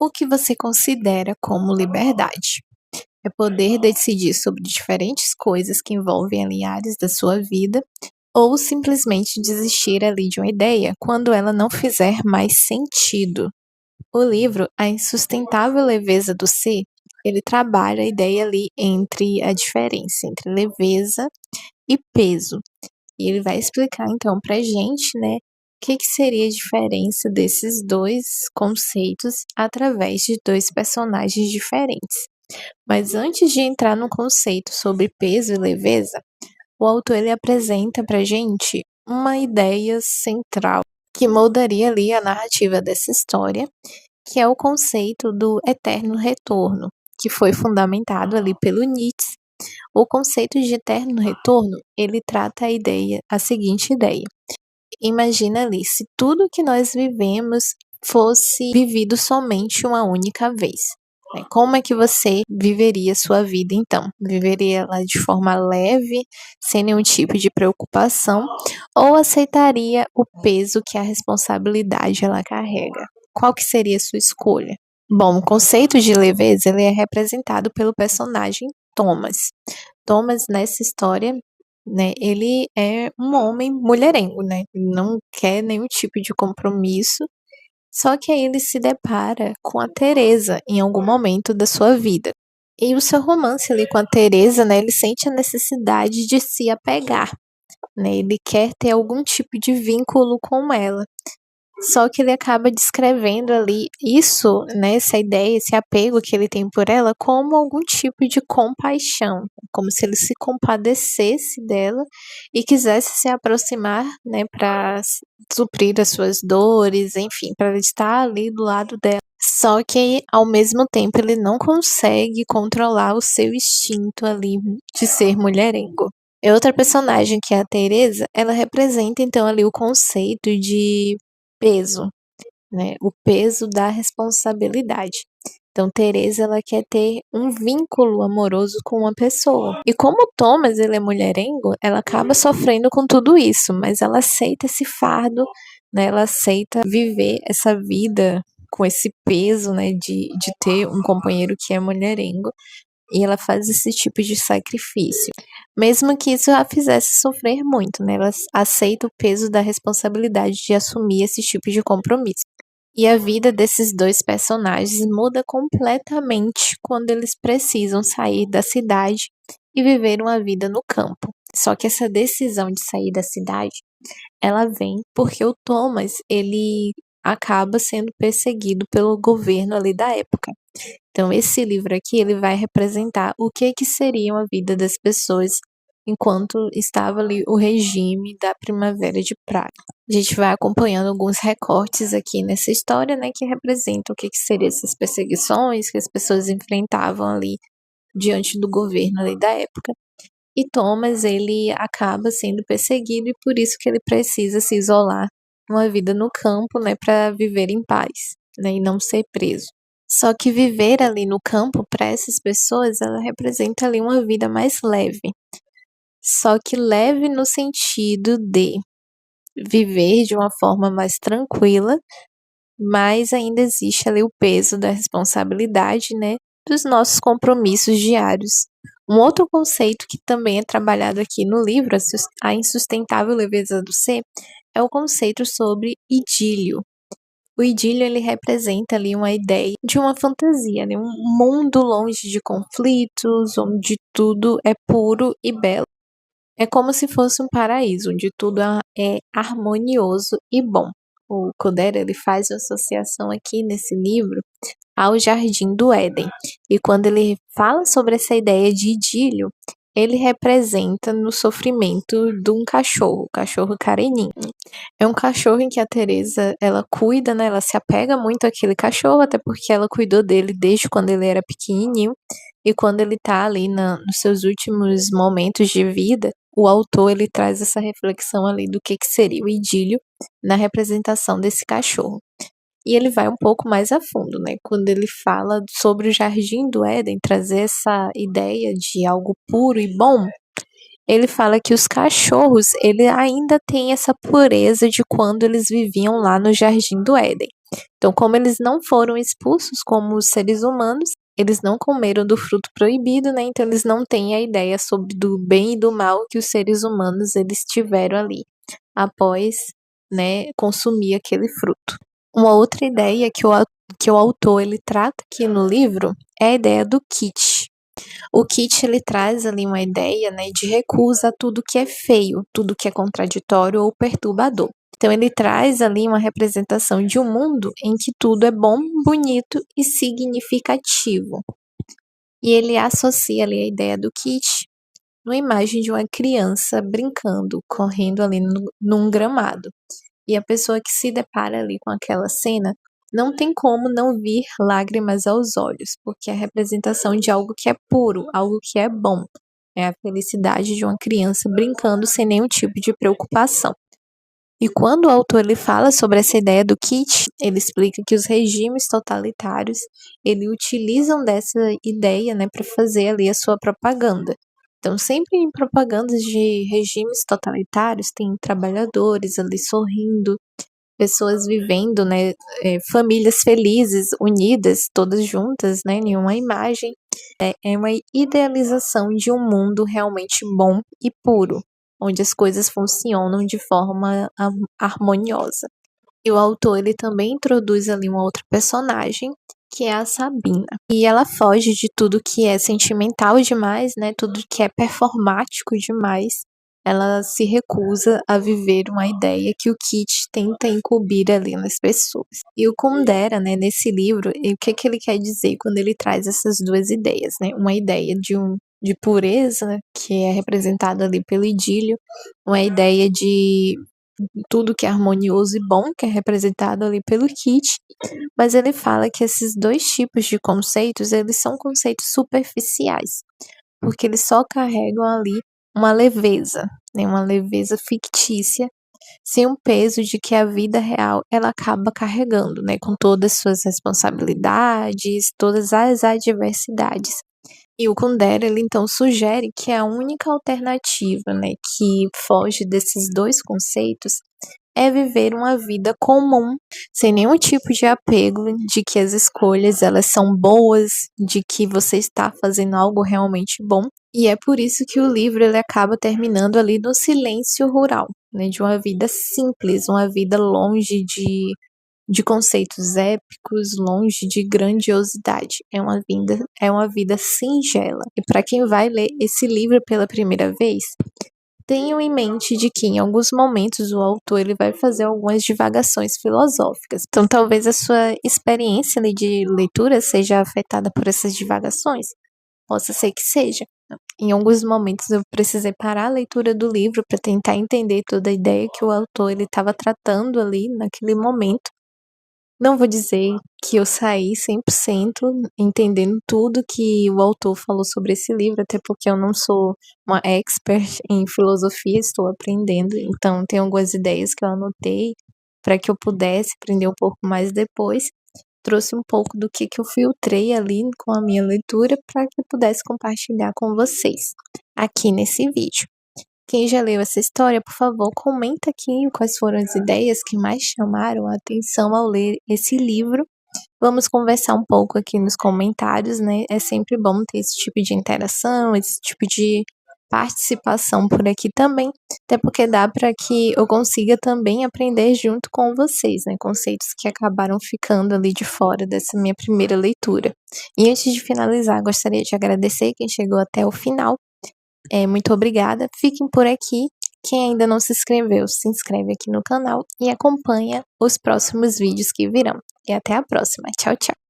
O que você considera como liberdade? É poder decidir sobre diferentes coisas que envolvem ali áreas da sua vida, ou simplesmente desistir ali de uma ideia quando ela não fizer mais sentido. O livro A Insustentável Leveza do Ser, ele trabalha a ideia ali entre a diferença entre leveza e peso. E ele vai explicar então pra gente, né, o que seria a diferença desses dois conceitos através de dois personagens diferentes. Mas antes de entrar no conceito sobre peso e leveza, o autor ele apresenta pra gente uma ideia central que moldaria ali a narrativa dessa história, que é o conceito do eterno retorno, que foi fundamentado ali pelo Nietzsche. O conceito de eterno retorno, ele trata a seguinte ideia. Imagina ali, se tudo que nós vivemos fosse vivido somente uma única vez, né? Como é que você viveria sua vida então? Viveria ela de forma leve, sem nenhum tipo de preocupação, ou aceitaria o peso que a responsabilidade ela carrega? Qual que seria a sua escolha? Bom, o conceito de leveza ele é representado pelo personagem Thomas. Thomas, nessa história, né, ele é um homem mulherengo, né? Não quer nenhum tipo de compromisso. Só que aí ele se depara com a Teresa em algum momento da sua vida. E o seu romance ali com a Teresa, né, ele sente a necessidade de se apegar, né? Ele quer ter algum tipo de vínculo com ela. Só que ele acaba descrevendo ali isso, né, essa ideia, esse apego que ele tem por ela, como algum tipo de compaixão, como se ele se compadecesse dela e quisesse se aproximar, né, para suprir as suas dores, enfim, para estar ali do lado dela. Só que ao mesmo tempo ele não consegue controlar o seu instinto ali de ser mulherengo. E outra personagem, que é a Teresa, ela representa então ali o conceito de peso, né? O peso da responsabilidade. Então, Teresa, ela quer ter um vínculo amoroso com uma pessoa. E como Thomas, ele é mulherengo, ela acaba sofrendo com tudo isso, mas ela aceita esse fardo, né? Ela aceita viver essa vida com esse peso, né? De ter um companheiro que é mulherengo. E ela faz esse tipo de sacrifício. Mesmo que isso a fizesse sofrer muito, né? Ela aceita o peso da responsabilidade de assumir esse tipo de compromisso. E a vida desses dois personagens muda completamente quando eles precisam sair da cidade e viver uma vida no campo. Só que essa decisão de sair da cidade, ela vem porque o Thomas, ele acaba sendo perseguido pelo governo ali da época. Então, esse livro aqui, ele vai representar o que seria a vida das pessoas enquanto estava ali o regime da Primavera de Praga. A gente vai acompanhando alguns recortes aqui nessa história, né, que representam o que seriam essas perseguições que as pessoas enfrentavam ali diante do governo ali da época. E Thomas, ele acaba sendo perseguido e por isso que ele precisa se isolar uma vida no campo, né, para viver em paz, né, e não ser preso. Só que viver ali no campo, para essas pessoas, ela representa ali uma vida mais leve. Só que leve no sentido de viver de uma forma mais tranquila, mas ainda existe ali o peso da responsabilidade, né, dos nossos compromissos diários. Um outro conceito que também é trabalhado aqui no livro, A Insustentável Leveza do Ser, é o conceito sobre idílio. O idílio, ele representa ali uma ideia de uma fantasia, né? Um mundo longe de conflitos, onde tudo é puro e belo. É como se fosse um paraíso, onde tudo é harmonioso e bom. O Kodera, ele faz uma associação aqui nesse livro ao Jardim do Éden. E quando ele fala sobre essa ideia de idílio, ele representa no sofrimento de um cachorro, o cachorro Karenin. É um cachorro em que a Teresa, ela cuida, né? Ela se apega muito àquele cachorro, até porque ela cuidou dele desde quando ele era pequenininho. E quando ele tá ali nos seus últimos momentos de vida, o autor, ele traz essa reflexão ali do que seria o idílio na representação desse cachorro. E ele vai um pouco mais a fundo, né? Quando ele fala sobre o Jardim do Éden, trazer essa ideia de algo puro e bom, ele fala que os cachorros, ele ainda tem essa pureza de quando eles viviam lá no Jardim do Éden. Então, como eles não foram expulsos como os seres humanos, eles não comeram do fruto proibido, né? Então eles não têm a ideia sobre do bem e do mal que os seres humanos eles tiveram ali após, né, consumir aquele fruto. Uma outra ideia que o autor ele trata aqui no livro é a ideia do kit. O kit ele traz ali uma ideia, né, de recusa a tudo que é feio, tudo que é contraditório ou perturbador. Então ele traz ali uma representação de um mundo em que tudo é bom, bonito e significativo. E ele associa ali a ideia do kit numa imagem de uma criança brincando, correndo ali num gramado. E a pessoa que se depara ali com aquela cena não tem como não vir lágrimas aos olhos, porque é a representação de algo que é puro, algo que é bom. É a felicidade de uma criança brincando sem nenhum tipo de preocupação. E quando o autor ele fala sobre essa ideia do kit, ele explica que os regimes totalitários, ele utilizam dessa ideia, né, para fazer ali a sua propaganda. Então, sempre em propagandas de regimes totalitários, tem trabalhadores ali sorrindo, pessoas vivendo, né, famílias felizes, unidas, todas juntas, né, em uma imagem. É uma idealização de um mundo realmente bom e puro, onde as coisas funcionam de forma harmoniosa. E o autor ele também introduz ali uma outra personagem, que é a Sabina. E ela foge de tudo que é sentimental demais, né? Tudo que é performático demais. Ela se recusa a viver uma ideia que o Kit tenta incumbir ali nas pessoas. E o Kundera, né, nesse livro, o que que ele quer dizer quando ele traz essas duas ideias, né? Uma ideia de pureza, que é representada ali pelo idílio, uma ideia de tudo que é harmonioso e bom, que é representado ali pelo Kit, mas ele fala que esses dois tipos de conceitos, eles são conceitos superficiais, porque eles só carregam ali uma leveza, né, uma leveza fictícia, sem o peso de que a vida real ela acaba carregando, né, com todas as suas responsabilidades, todas as adversidades. E o Kundera, ele então sugere que a única alternativa, né, que foge desses dois conceitos é viver uma vida comum, sem nenhum tipo de apego de que as escolhas elas são boas, de que você está fazendo algo realmente bom. E é por isso que o livro ele acaba terminando ali no silêncio rural, né, de uma vida simples, uma vida longe de conceitos épicos, longe de grandiosidade. É uma vida singela. E para quem vai ler esse livro pela primeira vez, tenham em mente de que em alguns momentos o autor ele vai fazer algumas divagações filosóficas. Então talvez a sua experiência de leitura seja afetada por essas divagações. Possa ser que seja. Em alguns momentos eu precisei parar a leitura do livro para tentar entender toda a ideia que o autor ele estava tratando ali naquele momento. Não vou dizer que eu saí 100% entendendo tudo que o autor falou sobre esse livro, até porque eu não sou uma expert em filosofia, estou aprendendo, então tem algumas ideias que eu anotei para que eu pudesse aprender um pouco mais depois. Trouxe um pouco do que eu filtrei ali com a minha leitura para que eu pudesse compartilhar com vocês aqui nesse vídeo. Quem já leu essa história, por favor, comenta aqui quais foram as ideias que mais chamaram a atenção ao ler esse livro. Vamos conversar um pouco aqui nos comentários, né? É sempre bom ter esse tipo de interação, esse tipo de participação por aqui também, até porque dá para que eu consiga também aprender junto com vocês, né? Conceitos que acabaram ficando ali de fora dessa minha primeira leitura. E antes de finalizar, gostaria de agradecer quem chegou até o final. Muito obrigada. Fiquem por aqui. Quem ainda não se inscreveu, se inscreve aqui no canal e acompanha os próximos vídeos que virão. E até a próxima. Tchau, tchau.